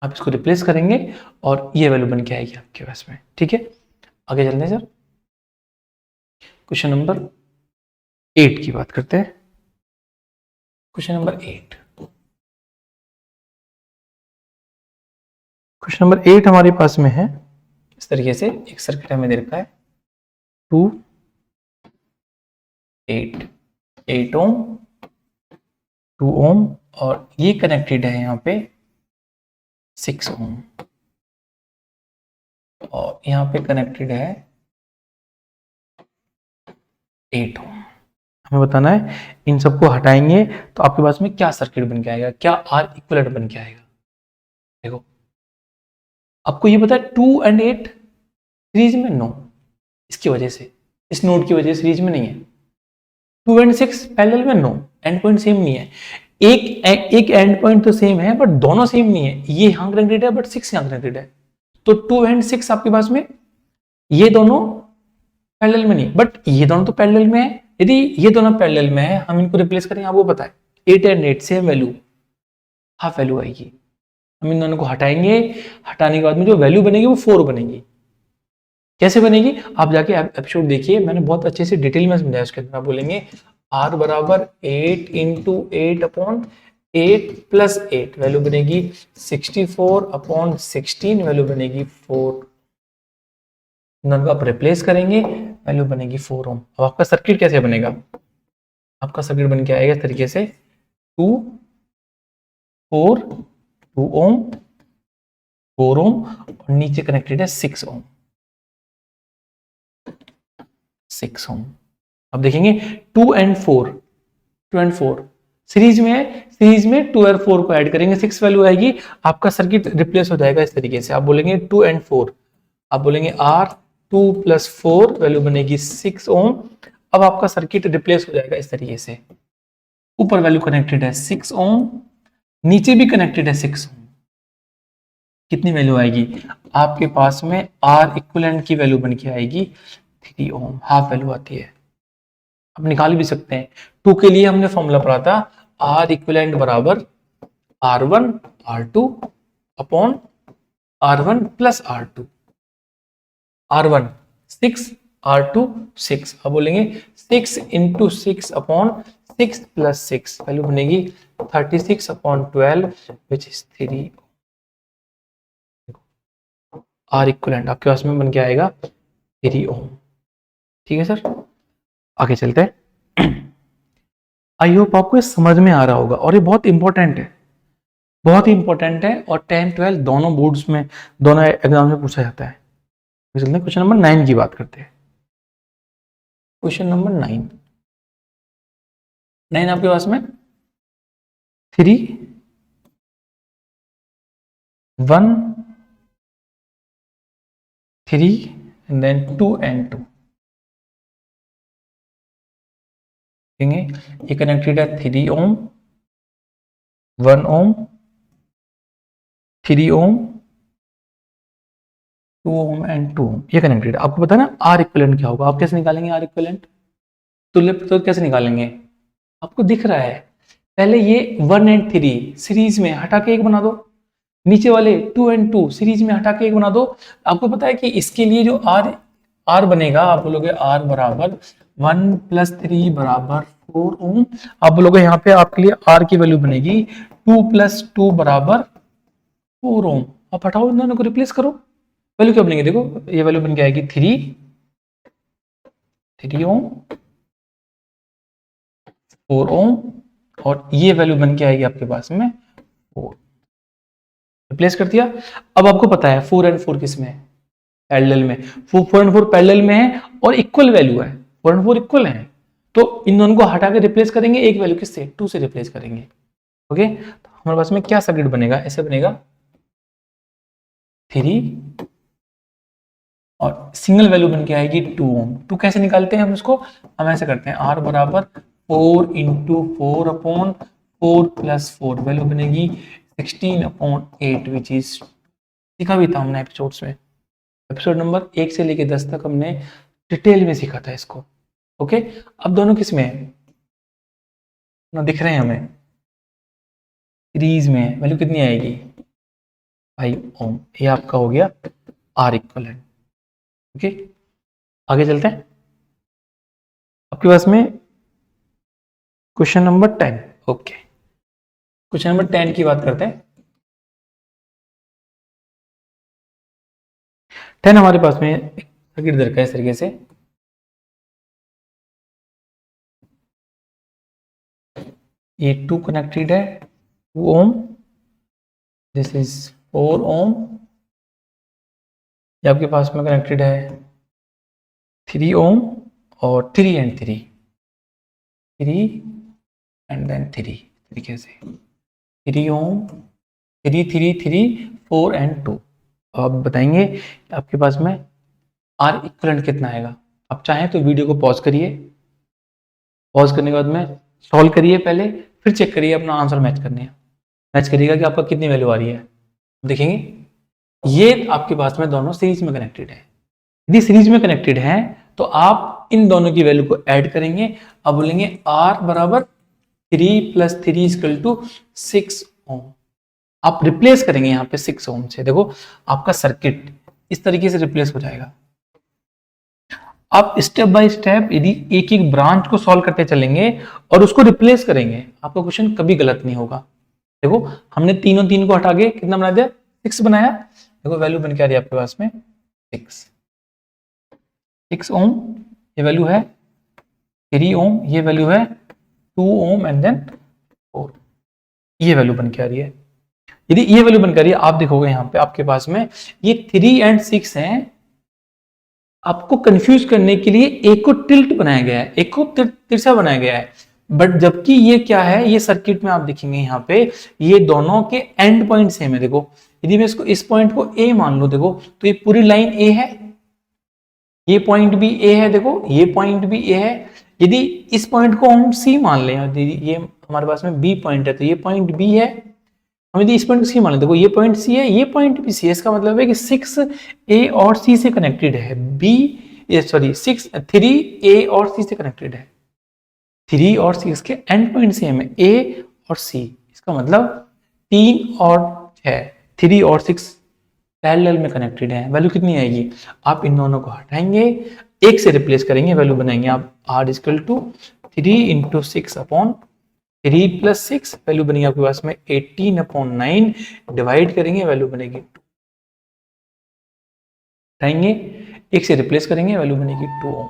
आप इसको रिप्लेस करेंगे और ये वैल्यू बन के आएगी आपके पास में। ठीक है, आगे चलते हैं सर, क्वेश्चन नंबर 8 की बात करते हैं। क्वेश्चन नंबर 8, क्वेश्चन नंबर 8 हमारे पास में है इस तरीके से, एक सर्किट हमें दे रखा है 2 8 8 ओम, 2 ओम और ये कनेक्टेड है यहाँ पे 6 ओम। और यहाँ पे कनेक्टेड है 8 ओम। हमें बताना है इन सबको हटाएंगे तो आपके पास में क्या सर्किट बन के आएगा, क्या आर इक्विवेलेंट बन के आएगा। देखो आपको ये पता है 2 एंड 8 सीरीज में, नो, इसकी वजह से, इस नोड की वजह से सीरीज में नहीं है। 2 एंड 6 पैरेलल में, नो, एंड पॉइंट सेम नहीं है। एक एंड पॉइंट तो सेम है बट दोनों सेम नहीं है, ये यहां कनेक्टेड है बट 6 यहां कनेक्टेड है। तो 2 एंड 6 आपके पास में ये दोनों पैरेलल में नहीं, बट ये दोनों तो पैरेलल में है। यदि ये दोनों पैरेलल में है हम इनको रिप्लेस करेंगे, आपको पता है 8 and 8 same value, half value आएगी। हम इन दोनों को हटाएंगे, हटाने के बाद में जो वैल्यू बनेगी वो 4 बनेगी। कैसे बनेगी आप जाके एपिसोड देखिए, मैंने बहुत अच्छे से डिटेल में समझाया। उसके अंदर आप बोलेंगे r बराबर 8 इंटू 8 अपॉन 8 प्लस 8, वैल्यू बनेगी 64 अपॉन 16, वैल्यू बनेगी 4। दोनों को आप रिप्लेस करेंगे, वैल्यू बनेगी 4 ओम। अब आपका सर्किट कैसे बनेगा, आपका सर्किट बन के आएगा इस तरीके से 2 4 2 ओम 4 ओम और नीचे कनेक्टेड है 6 ओम 6 ओम। अब देखेंगे 2 एंड 4 सीरीज में है, सीरीज में 2 और 4 को ऐड करेंगे 6 वैल्यू आएगी, आपका सर्किट रिप्लेस हो जाएगा इस तरीके से। आप बोलेंगे 2 एंड 4, आप बोलेंगे R 2 प्लस 4, वैल्यू बनेगी 6 ओम। अब आपका सर्किट रिप्लेस हो जाएगा इस तरीके से, ऊपर वैल्यू कनेक्टेड है 6 ओम, नीचे भी कनेक्टेड है 6 ओम। कितनी वैल्यू आएगी आपके पास में, R इक्विवेलेंट की वैल्यू बन के आएगी 3 ओम, हाफ वैल्यू आती है। आप निकाल भी सकते हैं, 2 के लिए हमने फॉर्मूला पढ़ा था, R इक्विवेलेंट बराबर R1 R2 upon R1 plus R2। R1 6, R2 6, अब बोलेंगे 6 इंटू 6 अपॉन 6 प्लस 6, वैल्यू बनेगी 36 upon 12 which is 3। R equivalent आपके पास में बन के आएगा 3 ओम। ठीक है सर, आगे चलते हैं। आई होप आपको ये समझ में आ रहा होगा और ये बहुत इंपॉर्टेंट है, बहुत ही इंपॉर्टेंट है और 10 12 दोनों बोर्ड्स में, दोनों एग्जाम में पूछा जाता है। चलते हैं क्वेश्चन नंबर 9 की बात करते हैं। क्वेश्चन नंबर 9 आपके पास में 3 1 3 and then 2 and 2 देखेंगे। ये कनेक्टेड है 3 ओम 1 ओम 3 ओम 2 ओम एंड 2 ओम, ये कनेक्टेड है। आपको पता है ना आर इक्विवेलेंट क्या होगा, आप कैसे निकालेंगे आर इक्विवेलेंट, तुल्य प्रतिरोध कैसे निकालेंगे, आपको दिख रहा है। पहले ये 1 एंड 3 सीरीज में हटा के एक बना दो, नीचे वाले 2 एंड 2 सीरीज में हटा के एक बना दो। आपको पता है कि इसके लिए जो आर बनेगा, आप बोलोगे आर बराबर 1 प्लस 3 बराबर 4 ओम। आप बोलोगे यहाँ पे आपके लिए आर की वैल्यू बनेगी 2 प्लस 2 बराबर 4 ओम। आप हटाओ इन दोनों को, रिप्लेस करो, वैल्यू क्या बनेगी, देखो ये वैल्यू बन के आएगी 3 ओम 4 ओम और ये वैल्यू बन के आएगी आपके पास में 4। रिप्लेस कर दिया। अब आपको पता है 4 एंड 4 किस में है, पैरेलल में। 4 एंड 4 पैरेलल में है और इक्वल वैल्यू है, 4 एंड 4 इक्वल है। तो इन दोनों को हटा के रिप्लेस करेंगे, एक वैल्यू किससे, 2 से रिप्लेस करेंगे। ओके, तो हमारे पास में क्या सर्किट बनेगा, ऐसे बनेगा 3 और सिंगल वैल्यू बन के आएगी 2 ओम। 2 कैसे निकालते हैं हम इसको, हम ऐसे करते हैं आर बराबर 4 इंटू 4 अपॉन 4 प्लस 4, वैल्यू बनेगी 16 अपॉन 8 विच इज, सीखा भी था हमने एपिसोड्स में, एपिसोड नंबर 1 से लेके 10 तक हमने डिटेल में सीखा था इसको। ओके, अब दोनों किस में है ना, दिख रहे हैं हमें, सीरीज में है, वैल्यू कितनी आएगी 5 ओम। ये आपका हो गया आर इक्विवेलेंट। ओके, आगे चलते हैं। आपके पास में question number 10। Okay, question number 10 की बात करते हैं। 10 हमारे पास में सर्किट दे रखा है इस तरीके से, ये 2 कनेक्टेड है 2 ओम, दिस इज 4 ओम ये आपके पास में कनेक्टेड है 3 ओम और 3 एंड 3 एंड देन 3 तरीके से 3 ओम 3 3 3 4 एंड 2। अब बताएंगे आपके पास में आर इक्विवेलेंट कितना आएगा। आप चाहें तो वीडियो को पॉज करिए, पॉज करने के बाद में सॉल्व करिए पहले, फिर चेक करिए अपना आंसर मैच करने हैं, मैच करिएगा कि आपका कितनी वैल्यू आ रही है। देखेंगे ये आपके पास में दोनों सीरीज में कनेक्टेड है। यदि सीरीज में कनेक्टेड है तो आप इन दोनों की वैल्यू को ऐड करेंगे। अब बोलेंगे R बराबर 3 + 3 = 6 ओम। आप रिप्लेस करेंगे यहाँ पे 6 ओम से। देखो आपका सर्किट इस तरीके से रिप्लेस हो जाएगा। आप स्टेप बाय स्टेप यदि एक एक ब्रांच को सॉल्व करते चलेंगे और उसको रिप्लेस करेंगे, आपका क्वेश्चन कभी गलत नहीं होगा। देखो हमने तीनों तीन को हटा के कितना बना दिया, 6 बनाया। देखो वैल्यू बन के आ रही है आपके पास में 6 ओम, ये वैल्यू है 3 ओम, ये वैल्यू है 2 ओम एंड देन 4, ये वैल्यू बन के आ रही है। यदि ये वैल्यू बन के आ रही है, आप देखोगे यहाँ पे आपके पास में ये 3 एंड 6 हैं। आपको कंफ्यूज करने के लिए एक को टिल्ट बनाया गया है, एक को तिरछा बनाया गया है, बट जबकि ये क्या है, ये सर्किट में आप देखेंगे यहाँ पे ये दोनों के एंड पॉइंट सेम है। देखो यदि मैं इसको इस पॉइंट को ए मान लो, देखो तो ये पूरी लाइन ए है, ये पॉइंट भी ए है, देखो ये पॉइंट भी ए है। यदि इस पॉइंट को हम सी मान लें, ये हमारे पास में बी पॉइंट है तो ये पॉइंट बी है। हम यदि इस पॉइंट को सी मान लें, देखो ये पॉइंट सी है, ये पॉइंट भी सी है। इसका मतलब है कि 6 ए और सी से कनेक्टेड है, बी सॉरी 3 ए और सी से कनेक्टेड है। 3 और 6 के एंड पॉइंट सेम है, ए और सी। इसका मतलब 3 और 6, 3 और 6 पैरेलल में कनेक्टेड है। वैल्यू कितनी आएगी, आप इन दोनों को हटाएंगे, एक से रिप्लेस करेंगे, वैल्यू बनाएंगे आप R = 3 × 6/3 + 6, वैल्यू बनेगी आपके पास में 18/9, डिवाइड करेंगे वैल्यू बनेगी 2, हटाएंगे एक से रिप्लेस करेंगे, वैल्यू बनेगी 2 ओम।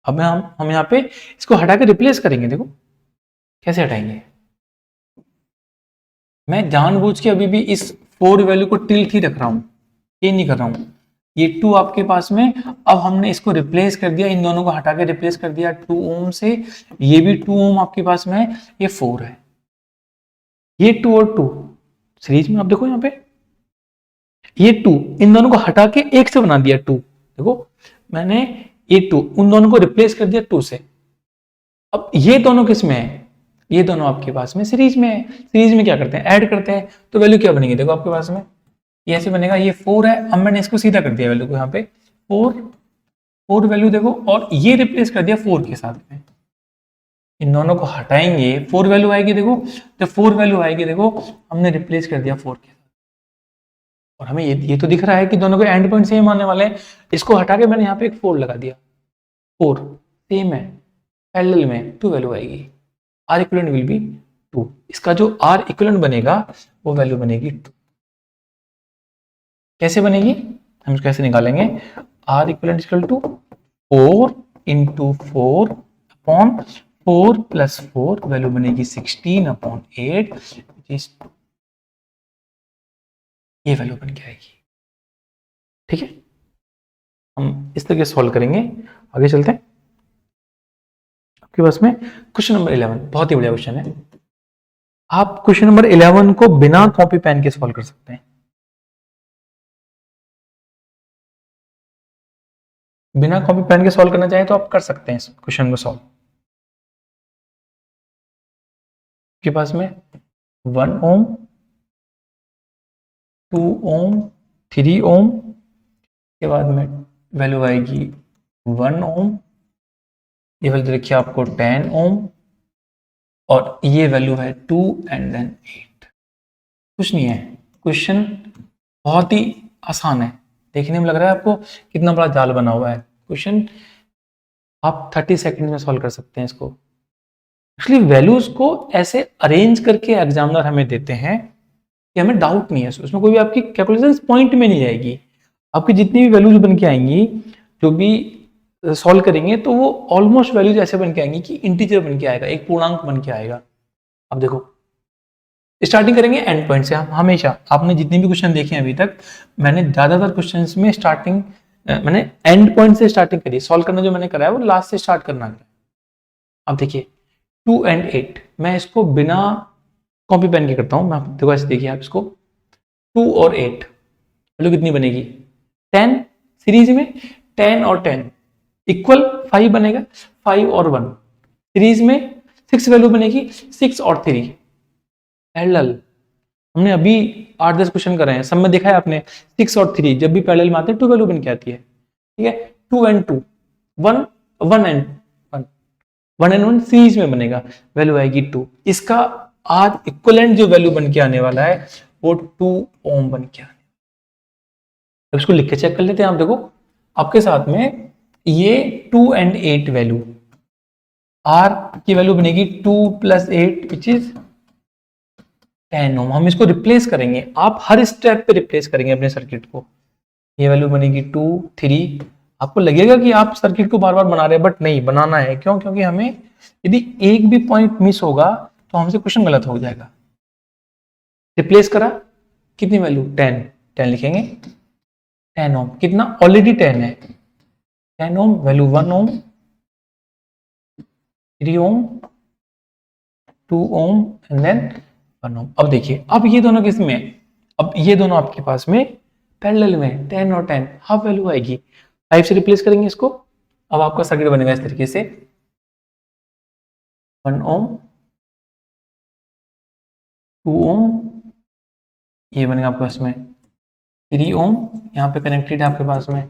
अब हम यहाँ पे इसको हटा के रिप्लेस करेंगे। देखो कैसे हटाएंगे, मैं जानबूझ के अभी भी इस 4 वैल्यू को टिल्ट ही रख रहा हूं, ये नहीं कर रहा हूं। ये 2 आपके पास में, अब हमने इसको रिप्लेस कर दिया, इन दोनों को हटा के रिप्लेस कर दिया 2 ओम से। ये भी 2 ओम आपके पास में है, ये 4 है, ये 2 और 2 सीरीज में। आप देखो यहाँ पे ये 2 इन दोनों को हटा के एक से बना दिया 2। देखो मैंने ये 2 उन दोनों को रिप्लेस कर दिया 2 से। अब ये दोनों किस में है, ये दोनों आपके पास में सीरीज में है। सीरीज में क्या करते हैं, ऐड करते हैं, तो वैल्यू क्या बनेगी, देखो आपके पास में ये ऐसे बनेगा, ये 4 है। अब मैंने इसको सीधा कर दिया वैल्यू को यहाँ पे 4 वैल्यू देखो, और ये रिप्लेस कर दिया 4 के साथ में। इन दोनों को हटाएंगे, 4 वैल्यू आएगी। देखो जब 4 वैल्यू आएगी, देखो हमने रिप्लेस कर दिया 4 के साथ, और हमें ये तो दिख रहा है कि दोनों के एंड पॉइंट सेम आने वाले हैं। इसको हटा के मैंने यहाँ पे एक 4 लगा दिया, 4 सेम है, पैरेलल में 2 वैल्यू आएगी, R इक्विवेलेंट विल बी 2। इसका जो R इक्विवेलेंट बनेगा वो वैल्यू बनेगी 2। कैसे बनेगी, हम इसको कैसे निकालेंगे, R इक्विवेलेंट = 4 × 4/4 + 4, वैल्यू बनेगी 16/8, ये वैल्यू बन के आएगी। ठीक है, हम इस तरीके से सॉल्व करेंगे। आगे चलते हैं, आपके पास में क्वेश्चन नंबर 11 बहुत ही बढ़िया क्वेश्चन है। आप क्वेश्चन नंबर 11 को बिना कॉपी पेन के सॉल्व कर सकते हैं। बिना कॉपी पेन के सॉल्व करना चाहें तो आप कर सकते हैं इस क्वेश्चन को सॉल्व। आपके पास में 1 ओम, 2 ओम, 3 ओम के बाद में वैल्यू आएगी 1 ओम, ये वैल्यू देखिए आपको 10 ओम, और ये वैल्यू है 2 एंड देन 8। कुछ नहीं है, क्वेश्चन बहुत ही आसान है। देखने में लग रहा है आपको कितना बड़ा जाल बना हुआ है। क्वेश्चन आप 30 सेकंड में सॉल्व कर सकते हैं इसको। एक्चुअली वैल्यूज को ऐसे अरेंज करके एग्जामिनर हमें देते हैं कि हमें डाउट नहीं है, उसमें कोई भी आपकी कैलकुलेशन पॉइंट में नहीं जाएगी। आपकी जितनी भी वैल्यूज बन के आएंगी, जो भी सॉल्व करेंगे, तो वो ऑलमोस्ट वैल्यूज ऐसे बन के आएंगी कि इंटीजर बन के आएगा, एक पूर्णांक बन के आएगा। अब देखो स्टार्टिंग करेंगे एंड पॉइंट से। हम हमेशा, आपने जितने भी क्वेश्चन देखे हैं अभी तक, मैंने ज्यादातर क्वेश्चंस में स्टार्टिंग मैंने एंड पॉइंट से स्टार्टिंग करी। सॉल्व करना जो मैंने कराया वो लास्ट से स्टार्ट करना है। अब देखिए 2 and 8, मैं इसको बिना कॉपी पेन के करता हूं। मैं देखो ऐसे देखिए आप इसको, 2 और 8 वैल्यू कितनी बनेगी 10। सीरीज में 10 और 10 इक्वल 5 बनेगा, 5 और 1। सीरीज में 6 वैल्यू बनेगी, 6 और 3 पैरेलल। हमने अभी 8-10 क्वेश्चन कर रहे हैं, सब में देखा है आपने 6 और 3 जब भी पैरेलल में आते हैं 2 वैल्यू बन के आती है। ठीक है, 2 and 2, 1 and 1, 1 and 1 सीरीज में बनेगा, वैल्यू आएगी 2। इसका आज इक्विवेलेंट जो वैल्यू बन के आने वाला है वो 2 ओम बन के आने। अब इसको लिख के चेक कर लेते हैं। आप देखो आपके साथ में ये 2 and 8 वैल्यू, आर की वैल्यू बनेगी 2 + 8 विच इज 10 ओम। हम इसको रिप्लेस करेंगे, आप हर स्टेप पे रिप्लेस करेंगे अपने सर्किट को। ये वैल्यू बनेगी 2, 3। आपको लगेगा कि आप सर्किट को बार बार बना रहे हैं, बट नहीं बनाना है। क्यों? क्योंकि हमें यदि एक भी पॉइंट मिस होगा तो हमसे क्वेश्चन गलत हो जाएगा। रिप्लेस करा, कितनी वैल्यू 10 लिखेंगे, 10 ओम। कितना? ऑलरेडी 10 है, 10 ohm value 1 ohm, 3 ohm, 2 ohm and then 1 ohm. अब देखिए, अब ये दोनों किस में है? अब ये दोनों आपके पास में पैरेलल में 10 और 10, हाफ वैल्यू आएगी, 5 से रिप्लेस करेंगे इसको। अब आपका सर्किट बनेगा इस तरीके से, 1 ओम, 2 ओम, ये बनेगा आपके पास में 3 ओम, यहाँ पे कनेक्टेड है आपके पास में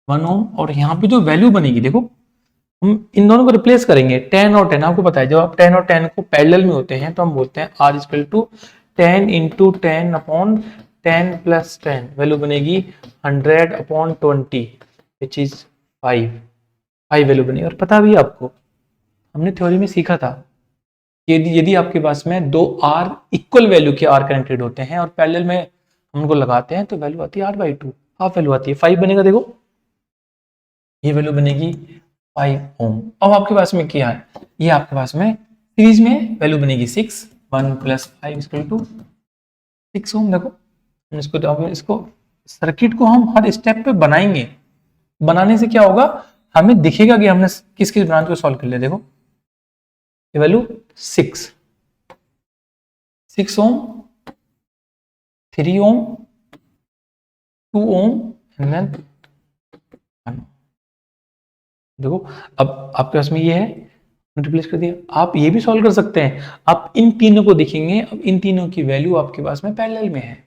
1 ओम। और यहाँ पे जो वैल्यू बनेगी, देखो हम इन दोनों को रिप्लेस करेंगे, 10 और 10। आपको पता है जब आप 10 और 10 को पैरेलल में होते हैं तो हम बोलते हैं R = 10 × 10/10 + 10, वैल्यू बनेगी 100/20 विच इज 5 वैल्यू बनेगी। और पता भी है आपको, हमने थ्योरी में सीखा था कि यदि आपके पास में दो R इक्वल वैल्यू के R कनेक्टेड होते हैं और पैरेलल में हम उनको लगाते हैं तो वैल्यू आती है R/2, हाफ वैल्यू आती है, 5 बनेगा। देखो ये वैल्यू बनेगी 5 ओम। अब आपके पास में क्या है? ये आपके पास में सीरीज में वैल्यू बनेगी 6, 1 + 5 = 6 ओम। देखो इसको सर्किट को हम हर स्टेप पे बनाएंगे। बनाने से क्या होगा, हमें दिखेगा कि हमने किस किस ब्रांच को सॉल्व कर लिया। देखो ये value 6 ohm, 3 ohm, 2 ohm and then 1। देखो अब आपके पास में ये है, रिप्लेस कर दिया। आप ये भी सॉल्व कर सकते हैं, आप इन तीनों को देखेंगे। अब इन तीनों की वैल्यू आपके पास में पैरेलल में है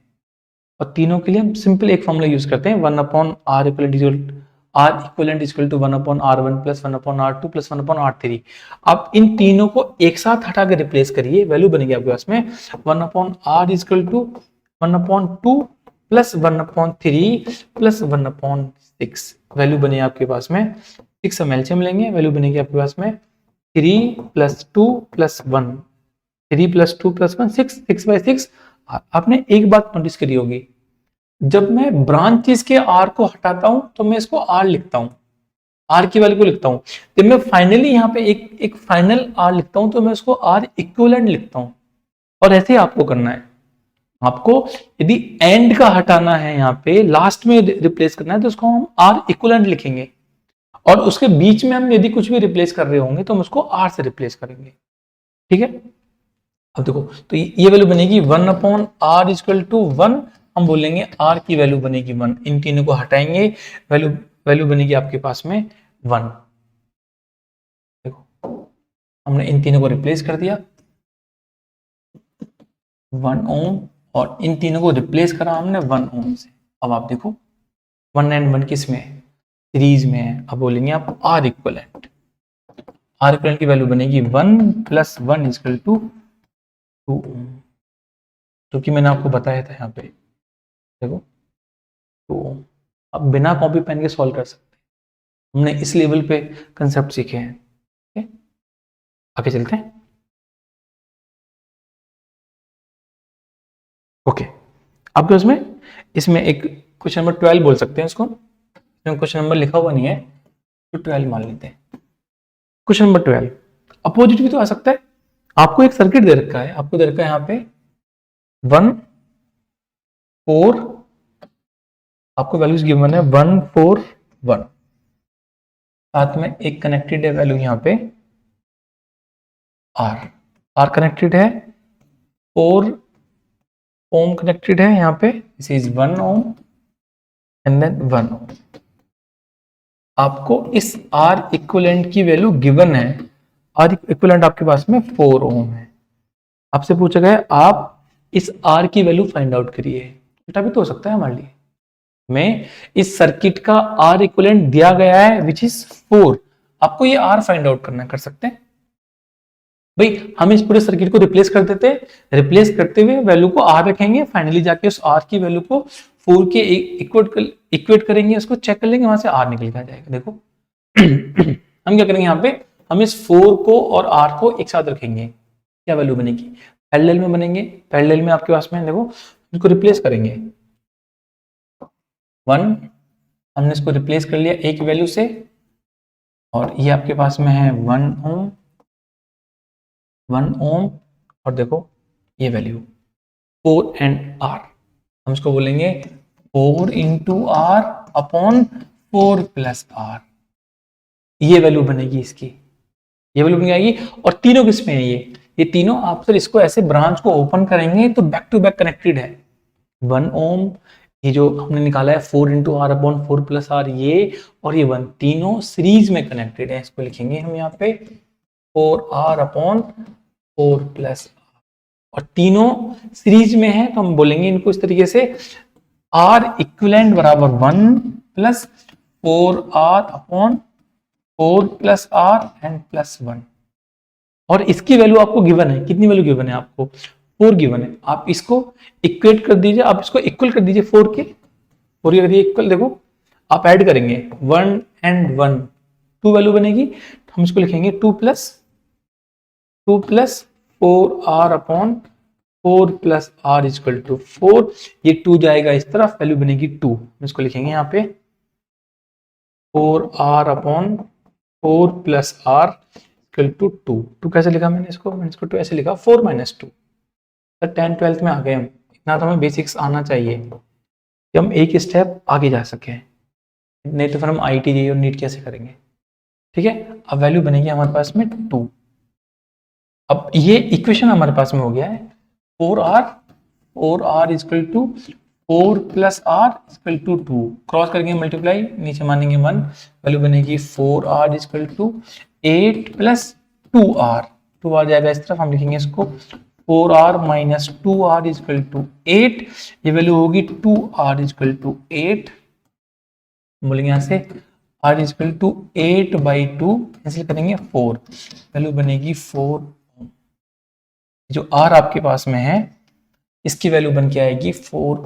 और तीनों के लिए हम सिंपल एक फॉर्मूला यूज करते हैं, 1/R equivalent = 1/R1 + 1/R2 + 1/R3। आप इन तीनों को एक साथ हटा के रिप्लेस करिए, वैल्यू बनेगी आपके पास में 1/R = 1/2 + 1/3 + 1/6। वैल्यू बनी आपके पास में 6। हम एलसीएम लेंगे, वैल्यू बनेगी आपके पास में 3 + 2 + 1, 3 + 2 + 1 6, 6/6। आपने एक बात नोटिस करी होगी, जब मैं ब्रांचेस के R को हटाता हूं तो मैं इसको R लिखता हूं, R की वैल्यू को लिखता हूं। जब मैं फाइनली यहाँ पे एक फाइनल R लिखता हूं तो मैं उसको R इक्विवेलेंट लिखता हूं। और ऐसे आपको करना है। आपको यदि एंड का हटाना है, यहाँ पे लास्ट में रिप्लेस करना है तो उसको हम R इक्विवेलेंट लिखेंगे। और उसके बीच में हम यदि कुछ भी रिप्लेस कर रहे होंगे तो हम उसको R से रिप्लेस करेंगे। ठीक है, अब देखो तो ये वैल्यू बनेगी 1/R = 1। हम बोलेंगे R की वैल्यू बनेगी 1। इन तीनों को हटाएंगे, वैल्यू बनेगी आपके पास में 1। देखो हमने इन तीनों को रिप्लेस कर दिया 1 ओम, और इन तीनों को रिप्लेस करा हमने 1 ओम से। अब आप देखो 1 and 1 किस में है? सीरीज में है। अब बोलेंगे आप R इक्विवेलेंट की वैल्यू बनेगी 1 + 1 = 2 ओम, जो कि मैंने आपको बताया था यहाँ पे। देखो 2 ओम। अब बिना कॉपी पेन के सॉल्व कर सकते हैं, हमने इस लेवल पे कंसेप्ट सीखे हैं। ठीक है, आगे चलते हैं। ओके, आपके उसमें इसमें एक क्वेश्चन नंबर 12 बोल सकते हैं इसको, क्वेश्चन नंबर लिखा हुआ नहीं है तो 12 मान लेते हैं। क्वेश्चन नंबर 12 अपोजिट भी तो आ सकता है। आपको एक सर्किट दे रखा है, आपको दे रखा है यहाँ पे 1 4, आपको वैल्यूज गिवन है 1 4 1, साथ में एक कनेक्टेड है वैल्यू यहाँ पे R कनेक्टेड है, 4 ओम कनेक्टेड है यहाँ पे, this is 1 ohm and then 1 ohm. आपको इस R इक्विवेलेंट की वैल्यू गिवन है, R इक्विवेलेंट आपके पास में 4 ओम है। आपसे पूछा गया आप इस R की वैल्यू फाइंड आउट करिए, बेटा भी तो हो सकता है हमारे लिए। में इस सर्किट का R इक्विवेलेंट दिया गया है विच इज 4, आपको ये R फाइंड आउट करना कर सकते हैं भाई। हम इस पूरे सर्किट को रिप्लेस कर देते, रिप्लेस करते हुए वैल्यू को R रखेंगे, फाइनली जाके उस R की वैल्यू को 4 के इक्वेट करेंगे, उसको चेक कर लेंगे, वहां से R निकल के आ जाएगा। देखो हम क्या करेंगे यहाँ पे, हम इस 4 को और R को एक साथ रखेंगे, क्या वैल्यू बनेगी, पैरेलल में बनेंगे। पैरेलल में आपके पास में देखो इसको रिप्लेस करेंगे 1, हमने इसको रिप्लेस कर लिया एक वैल्यू से, और ये आपके पास में है 1 ओम और देखो ये वैल्यू 4 एंड R, हम इसको बोलेंगे 4 into R upon 4 plus R, ये वैल्यू बनेगी इसकी, ये वैल्यू बन जाएगी। और तीनों किसमें है, ये तीनों आप सर इसको ऐसे ब्रांच को ओपन करेंगे तो बैक टू बैक कनेक्टेड है। 1 ओम ये जो हमने निकाला है 4 into R upon 4 plus R, ये और ये 1 तीनों सीरीज में कनेक्टेड है। इसको लिखेंगे हम यहाँ पे 4R अपॉन 4 प्लस R, और तीनों सीरीज में है तो हम बोलेंगे इनको इस तरीके से R इक्विवेलेंट बराबर 1 plus 4R upon 4 plus R and plus 1। और इसकी वैल्यू आपको गिवन है, कितनी वैल्यू गिवन है आपको, 4 गिवन है। आप इसको इक्वेट कर दीजिए, आप इसको इक्वल कर दीजिए 4 के कर दीजिए इक्वल। देखो आप ऐड करेंगे 1 एंड 1, 2 वैल्यू बनेगी, हम इसको लिखेंगे 2 plus 4R upon 4 plus R equal to 4, ये 2 जाएगा इस तरफ, वैल्यू बनेगी 2, हम इसको लिखेंगे यहाँ पे 4R upon 4 plus R equal to 2 कैसे लिखा मैंने इसको 2 ऐसे लिखा 4 माइनस 2। सर 10 12th में आ गए हम, इतना तो हमें बेसिक्स आना चाहिए कि हम एक स्टेप आगे जा सकें, नहीं तो फिर हम IIT और नीट कैसे करेंगे। ठीक है, अब वैल्यू बनेगी हमारे पास में 2। अब ये इक्वेशन हमारे पास में हो गया है 4R equal to 4 plus R equal to 2, cross करेंगे मल्टीप्लाई, नीचे मानेंगे 1, वैल्यू बनेगी 4R equal to 8 plus 2R, 2R जाएगा इस तरफ, हम लिखेंगे इसको 4R minus 2R equal to 8, ये वैल्यू होगी 2R इक्वल टू 8, बोलेंगे यहाँ से R इक्वल टू 8/2 कैंसिल करेंगे 4, वैल्यू बनेगी 4। जो R आपके पास में है इसकी वैल्यू बन के आएगी 4,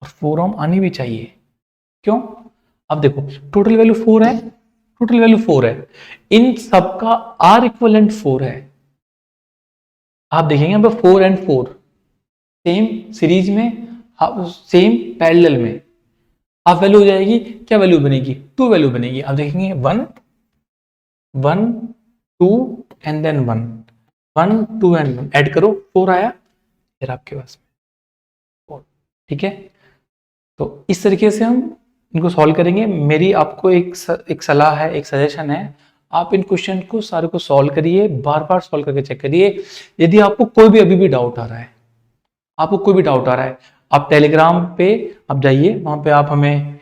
और 4 ओम आनी भी चाहिए, क्यों, अब देखो टोटल वैल्यू 4 है, टोटल वैल्यू 4 है, इन सबका R इक्विवेलेंट 4 है। आप देखेंगे अब 4 एंड 4 सेम सीरीज में, सेम पैरेलल में, आप वैल्यू हो जाएगी, क्या वैल्यू बनेगी 2 वैल्यू बनेगी। आप देखेंगे 1 1 2 एंड देन 1 1 2 एंड 1 ऐड करो 4 आया, फिर आपके पास में 4। ठीक है, तो इस तरीके से हम इनको सॉल्व करेंगे। मेरी आपको एक सलाह है, एक सजेशन है, आप इन क्वेश्चन को सारे को सॉल्व करिए, बार बार सॉल्व करके चेक करिए। यदि आपको कोई भी अभी भी डाउट आ रहा है, आपको कोई भी डाउट आ रहा है, आप टेलीग्राम पे आप जाइए, वहां पे आप हमें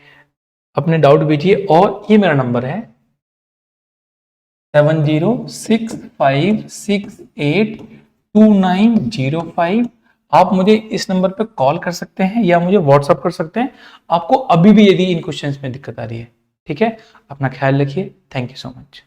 अपने डाउट भेजिए, और ये मेरा नंबर है 7065682905। आप मुझे इस नंबर पे कॉल कर सकते हैं या मुझे व्हाट्सअप कर सकते हैं, आपको अभी भी यदि इन क्वेश्चंस में दिक्कत आ रही है। ठीक है, अपना ख्याल रखिए, थैंक यू सो मच।